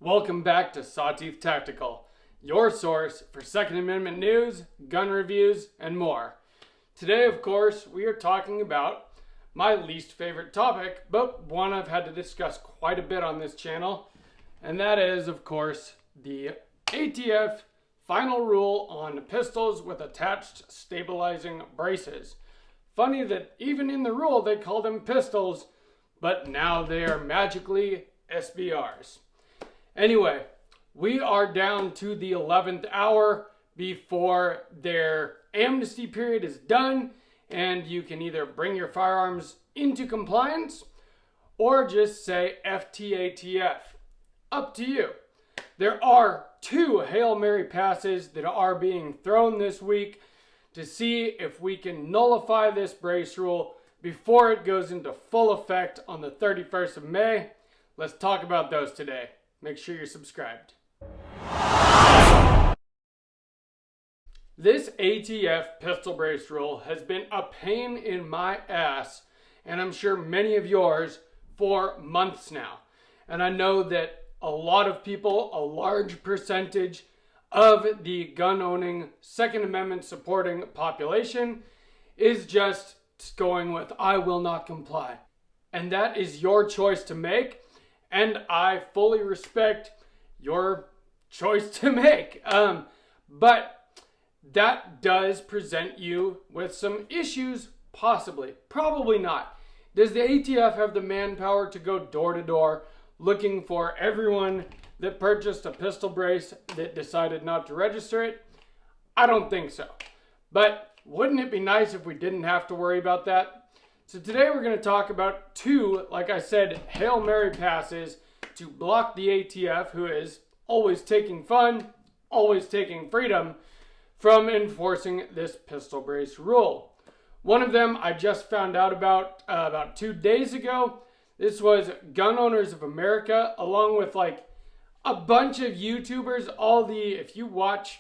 Welcome back to Sawtooth Tactical, your source for Second Amendment news, gun reviews, and more. Today, of course, we are talking about my least favorite topic, but one I've had to discuss quite a bit on this channel, and that is, of course, the ATF final rule on pistols with attached stabilizing braces. Funny that even in the rule they call them pistols, but now they are magically SBRs. Anyway, we are down to the 11th hour before their amnesty period is done, and you can either bring your firearms into compliance or just say FTATF. Up to you. There are 2 Hail Mary passes that are being thrown this week to see if we can nullify this brace rule before it goes into full effect on the 31st of May. Let's talk about those today. Make sure you're subscribed. This ATF pistol brace rule has been a pain in my ass, and I'm sure many of yours, for months now. And I know that a lot of people, a large percentage of the gun-owning, Second Amendment supporting population is just going with, I will not comply. And that is your choice to make. And I fully respect your choice to make. But that does present you with some issues, possibly. Probably not. Does the ATF have the manpower to go door to door looking for everyone that purchased a pistol brace that decided not to register it? I don't think so. But wouldn't it be nice if we didn't have to worry about that? So today we're going to talk about 2, like I said, Hail Mary passes to block the ATF, who is always taking fun, always taking freedom, from enforcing this pistol brace rule. One of them I just found out about 2 days ago. This was Gun Owners of America, along with like a bunch of YouTubers. If you watch,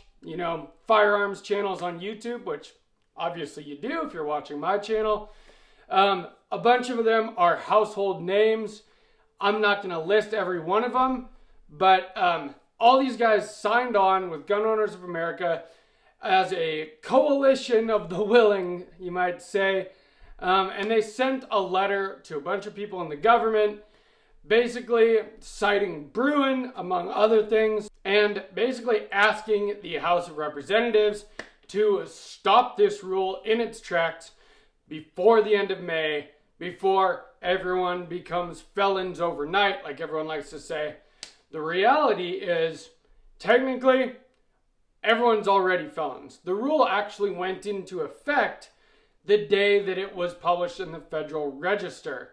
firearms channels on YouTube, which obviously you do if you're watching my channel, a bunch of them are household names. I'm not going to list every one of them, but all these guys signed on with Gun Owners of America as a coalition of the willing, you might say, and they sent a letter to a bunch of people in the government, basically citing Bruen, among other things, and basically asking the House of Representatives to stop this rule in its tracks before the end of May, before everyone becomes felons overnight, like everyone likes to say. The reality is, technically, everyone's already felons. The rule actually went into effect the day that it was published in the Federal Register.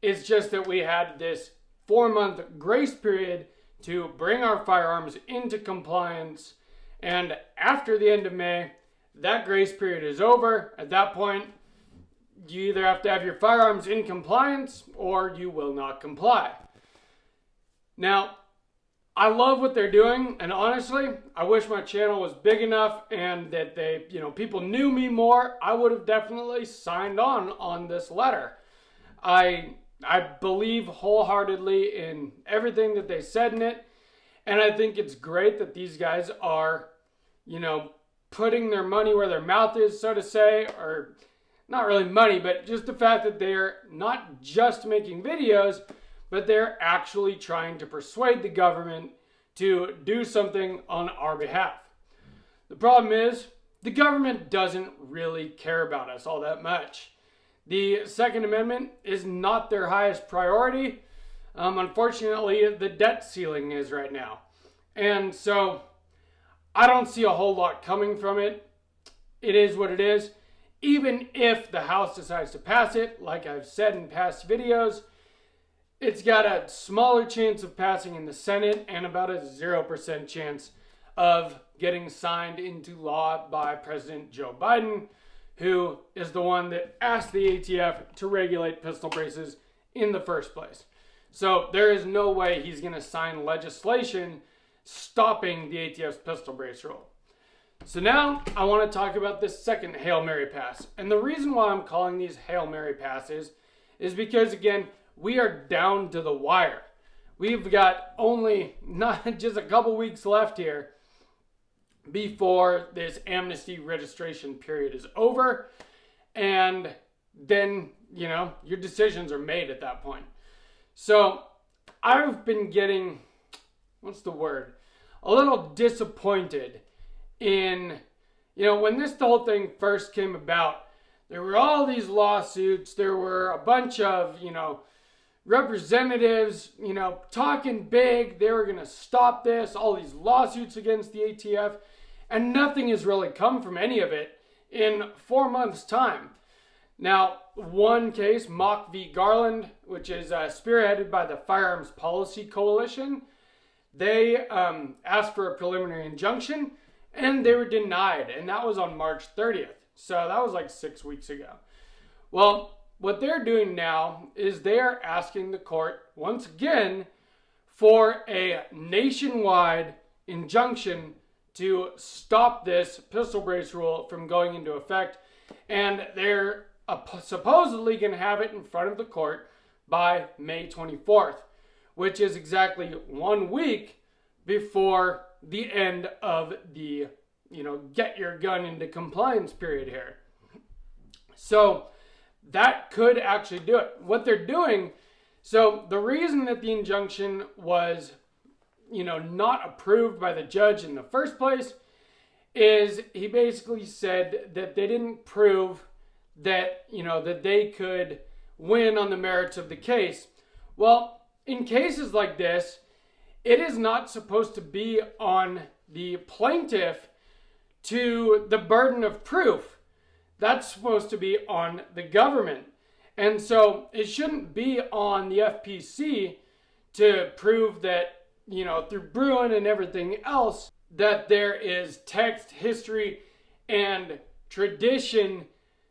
It's just that we had this 4-month grace period to bring our firearms into compliance, and after the end of May, that grace period is over. At that point, you either have to have your firearms in compliance or you will not comply. Now, I love what they're doing, and honestly, I wish my channel was big enough and that people knew me more. I would have definitely signed on this letter. I believe wholeheartedly in everything that they said in it, and I think it's great that these guys are, putting their money where their mouth is, so to say, or not really money, but just the fact that they're not just making videos, but they're actually trying to persuade the government to do something on our behalf. The problem is, the government doesn't really care about us all that much. The Second Amendment is not their highest priority. Unfortunately, the debt ceiling is right now. And so, I don't see a whole lot coming from it. It is what it is. Even if the House decides to pass it, like I've said in past videos, it's got a smaller chance of passing in the Senate and about a 0% chance of getting signed into law by President Joe Biden, who is the one that asked the ATF to regulate pistol braces in the first place. So there is no way he's going to sign legislation stopping the ATF's pistol brace rule. So now I want to talk about this second Hail Mary pass. And the reason why I'm calling these Hail Mary passes is because, again, we are down to the wire. we've got only not just a couple weeks left here before this amnesty registration period is over. And then, your decisions are made at that point. So I've been getting, a little disappointed in, when this whole thing first came about, there were all these lawsuits. There were a bunch of, representatives, talking big. They were going to stop this, all these lawsuits against the ATF, and nothing has really come from any of it in 4 months' time. Now, one case, Mock v. Garland, which is spearheaded by the Firearms Policy Coalition, they asked for a preliminary injunction, and they were denied, and that was on March 30th. So that was like 6 weeks ago. Well, what they're doing now is they are asking the court, once again, for a nationwide injunction to stop this pistol brace rule from going into effect. And they're supposedly going to have it in front of the court by May 24th, which is exactly 1 week before the end of the, get your gun into compliance period here. So that could actually do it. What they're doing, so the reason that the injunction was, not approved by the judge in the first place is he basically said that they didn't prove that, that they could win on the merits of the case. Well, in cases like this, it is not supposed to be on the plaintiff to the burden of proof. That's supposed to be on the government. And so it shouldn't be on the FPC to prove that, through Bruen and everything else, that there is text, history, and tradition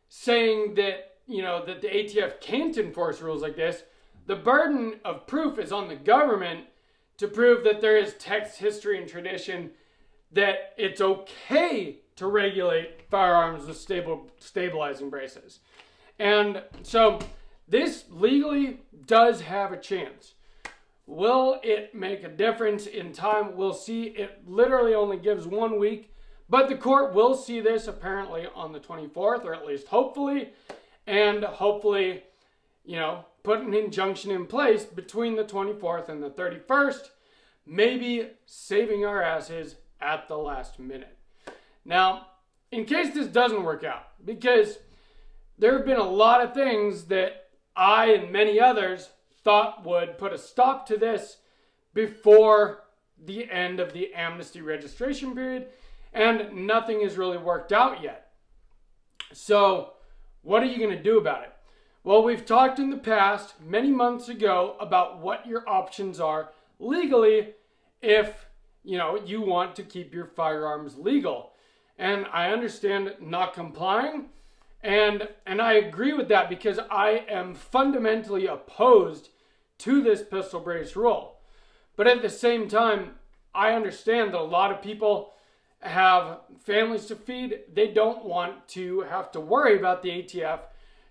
saying that, that the ATF can't enforce rules like this. The burden of proof is on the government to prove that there is text, history, and tradition that it's okay to regulate firearms with stabilizing braces. And so this legally does have a chance. Will it make a difference in time? We'll see. It literally only gives 1 week, but the court will see this apparently on the 24th, or at least hopefully, and hopefully, put an injunction in place between the 24th and the 31st, maybe saving our asses at the last minute. Now, in case this doesn't work out, because there have been a lot of things that I and many others thought would put a stop to this before the end of the amnesty registration period, and nothing has really worked out yet. So, what are you going to do about it? Well, we've talked in the past, many months ago, about what your options are legally if, you want to keep your firearms legal. And I understand not complying, and I agree with that because I am fundamentally opposed to this pistol brace rule. But at the same time, I understand that a lot of people have families to feed. They don't want to have to worry about the ATF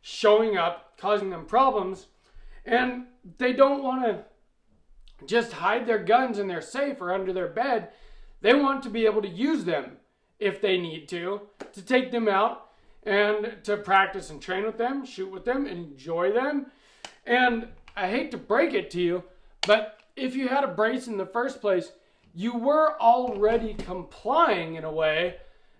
showing up, causing them problems, and they don't want to just hide their guns in their safe or under their bed. They want to be able to use them if they need to take them out and to practice and train with them, shoot with them, enjoy them. And I hate to break it to you, but if you had a brace in the first place, you were already complying in a way,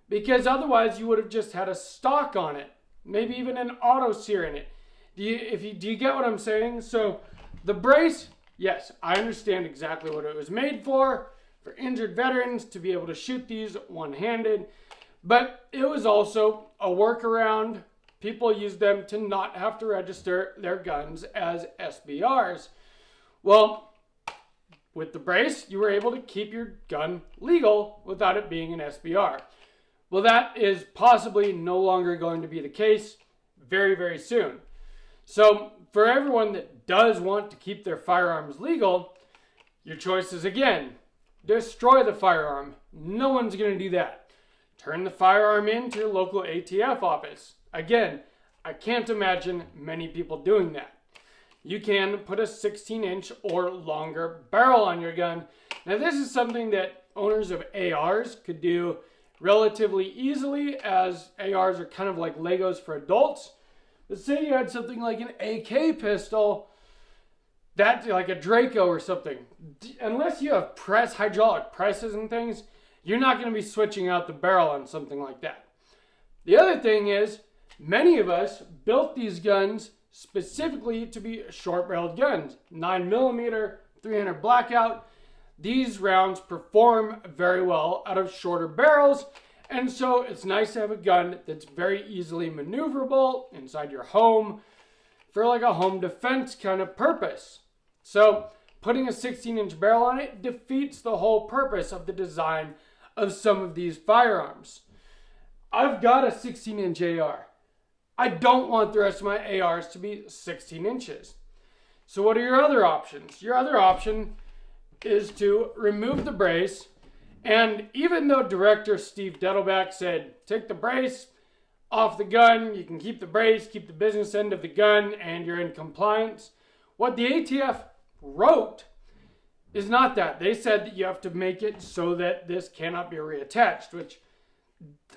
because otherwise you would have just had a stock on it, maybe even an auto sear in it. Do you get what I'm saying? So the brace, yes, I understand exactly what it was made for injured veterans to be able to shoot these one-handed, but it was also a workaround. People used them to not have to register their guns as SBRs. Well, with the brace, you were able to keep your gun legal without it being an SBR. Well, that is possibly no longer going to be the case very, very soon. So for everyone that does want to keep their firearms legal, your choice is, again, destroy the firearm. No one's going to do that. Turn the firearm into your local ATF office. Again, I can't imagine many people doing that. you can put a 16-inch or longer barrel on your gun. Now, this is something that owners of ARs could do relatively easily, as ARs are kind of like Legos for adults. But say you had something like an AK pistol, that's like a Draco or something. Unless you have hydraulic presses and things, you're not going to be switching out the barrel on something like that. The other thing is, many of us built these guns specifically to be short-barreled guns. 9mm, 300 Blackout. These rounds perform very well out of shorter barrels, and so it's nice to have a gun that's very easily maneuverable inside your home for like a home defense kind of purpose. So putting a 16-inch barrel on it defeats the whole purpose of the design of some of these firearms. I've got a 16-inch AR. I don't want the rest of my ARs to be 16 inches. So what are your other options? Your other option is to remove the brace. And even though director Steve Dettelbach said, take the brace off the gun, you can keep the brace, keep the business end of the gun, and you're in compliance. What the ATF wrote is not that. They said that you have to make it so that this cannot be reattached, which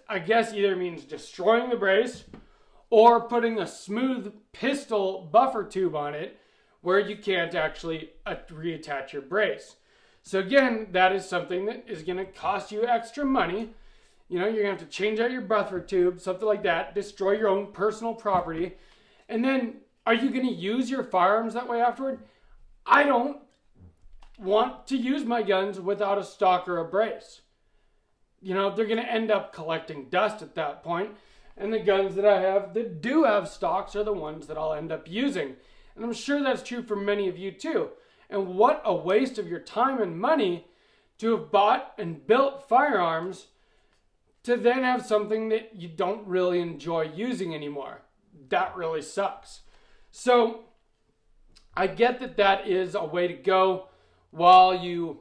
I guess either means destroying the brace or putting a smooth pistol buffer tube on it where you can't actually reattach your brace. So again, that is something that is going to cost you extra money. You're going to have to change out your buffer tube, something like that, destroy your own personal property. And then are you going to use your firearms that way afterward? I don't want to use my guns without a stock or a brace. They're going to end up collecting dust at that point. And the guns that I have that do have stocks are the ones that I'll end up using. And I'm sure that's true for many of you too. And what a waste of your time and money to have bought and built firearms to then have something that you don't really enjoy using anymore. That really sucks. So I get that that is a way to go while you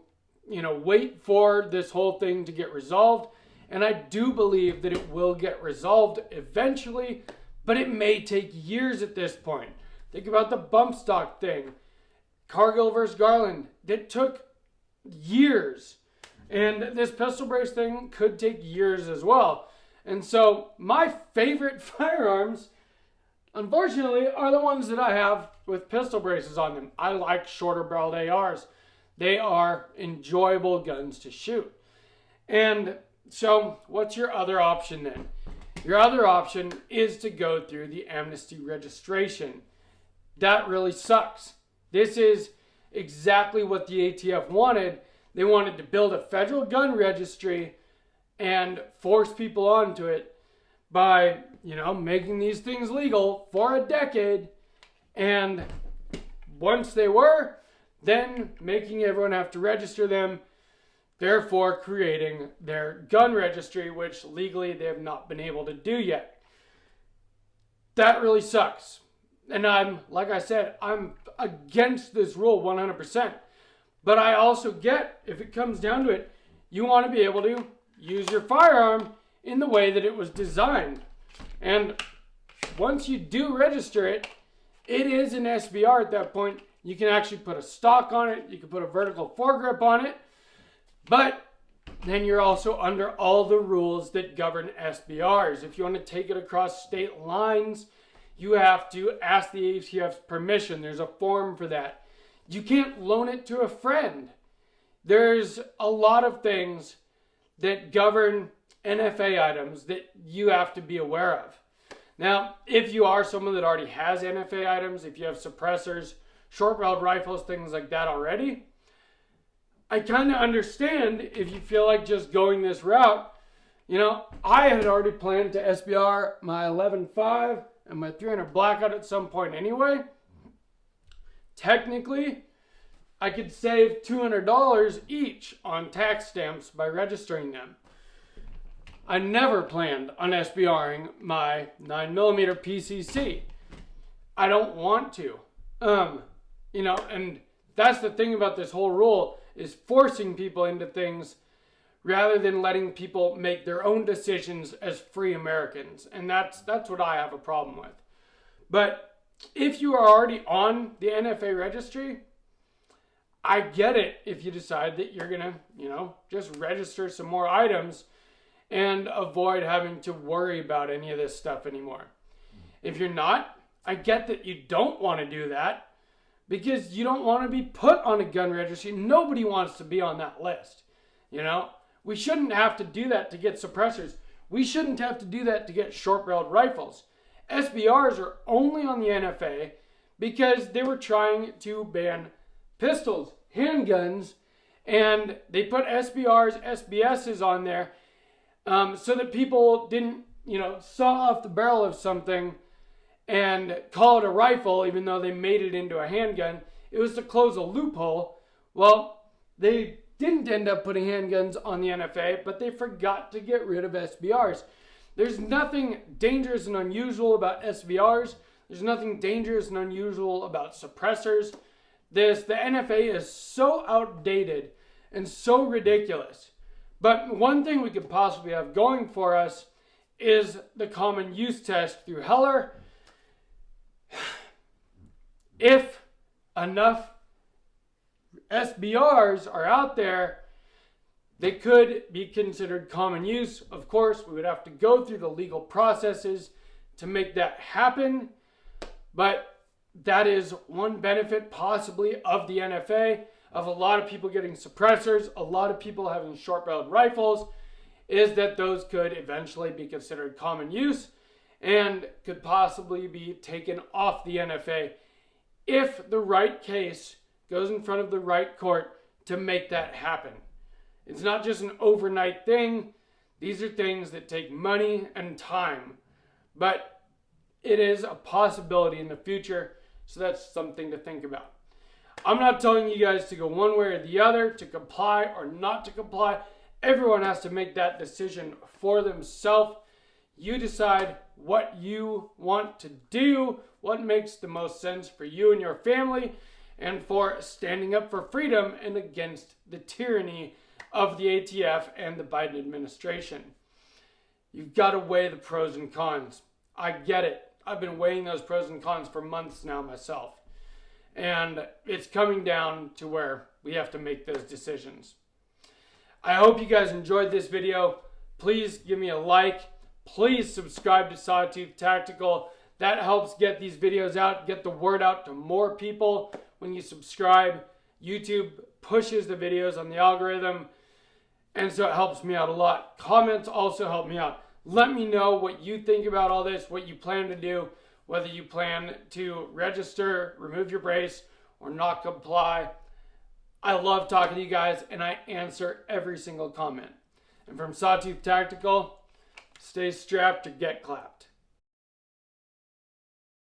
wait for this whole thing to get resolved. And I do believe that it will get resolved eventually, but it may take years at this point. Think about the bump stock thing. Cargill versus Garland. That took years. And this pistol brace thing could take years as well. And so my favorite firearms, unfortunately, are the ones that I have with pistol braces on them. I like shorter barreled ARs. They are enjoyable guns to shoot. And so what's your other option then? Your other option is to go through the amnesty registration. That really sucks. This is exactly what the ATF wanted. They wanted to build a federal gun registry and force people onto it by, making these things legal for a decade. And once they were, then making everyone have to register them, therefore creating their gun registry, which legally they have not been able to do yet. That really sucks. And like I said, I'm against this rule 100%. But I also get, if it comes down to it, you want to be able to use your firearm in the way that it was designed. And once you do register it, it is an SBR at that point. You can actually put a stock on it. You can put a vertical foregrip on it. But then you're also under all the rules that govern SBRs. If you want to take it across state lines, you have to ask the ATF's permission. There's a form for that. You can't loan it to a friend. There's a lot of things that govern NFA items that you have to be aware of. Now, if you are someone that already has NFA items, if you have suppressors, short-barreled rifles, things like that already, I kind of understand if you feel like just going this route. I had already planned to SBR my 11.5 and my 300 Blackout at some point anyway. Technically, I could save $200 each on tax stamps by registering them. I never planned on SBRing my 9mm PCC. I don't want to. And that's the thing about this whole rule, is forcing people into things rather than letting people make their own decisions as free Americans. And that's what I have a problem with. But if you are already on the NFA registry, I get it if you decide that you're going to, just register some more items and avoid having to worry about any of this stuff anymore. If you're not, I get that you don't want to do that because you don't want to be put on a gun registry. Nobody wants to be on that list. We shouldn't have to do that to get suppressors. We shouldn't have to do that to get short-barreled rifles. SBRs are only on the NFA because they were trying to ban pistols, handguns, and they put SBRs, SBSs on there so that people didn't, saw off the barrel of something and call it a rifle even though they made it into a handgun. It was to close a loophole. Well, they didn't end up putting handguns on the NFA, but they forgot to get rid of SBRs. There's nothing dangerous and unusual about SBRs. There's nothing dangerous and unusual about suppressors. The NFA is so outdated and so ridiculous. But one thing we could possibly have going for us is the common use test through Heller. If enough SBRs are out there, they could be considered common use. Of course, we would have to go through the legal processes to make that happen. But that is one benefit possibly of the NFA, of a lot of people getting suppressors, a lot of people having short-barreled rifles, is that those could eventually be considered common use and could possibly be taken off the NFA if the right case goes in front of the right court to make that happen. It's not just an overnight thing. These are things that take money and time. But it is a possibility in the future, so that's something to think about. I'm not telling you guys to go one way or the other, to comply or not to comply. Everyone has to make that decision for themselves. You decide what you want to do, what makes the most sense for you and your family, and for standing up for freedom and against the tyranny of the ATF and the Biden administration. You've got to weigh the pros and cons. I get it. I've been weighing those pros and cons for months now myself. And it's coming down to where we have to make those decisions. I hope you guys enjoyed this video. Please give me a like. Please subscribe to Sawtooth Tactical. That helps get these videos out, get the word out to more people. When you subscribe, YouTube pushes the videos on the algorithm, and so it helps me out a lot. Comments also help me out. Let me know what you think about all this, what you plan to do, whether you plan to register, remove your brace, or not comply. I love talking to you guys, and I answer every single comment. And from Sawtooth Tactical, stay strapped or get clapped.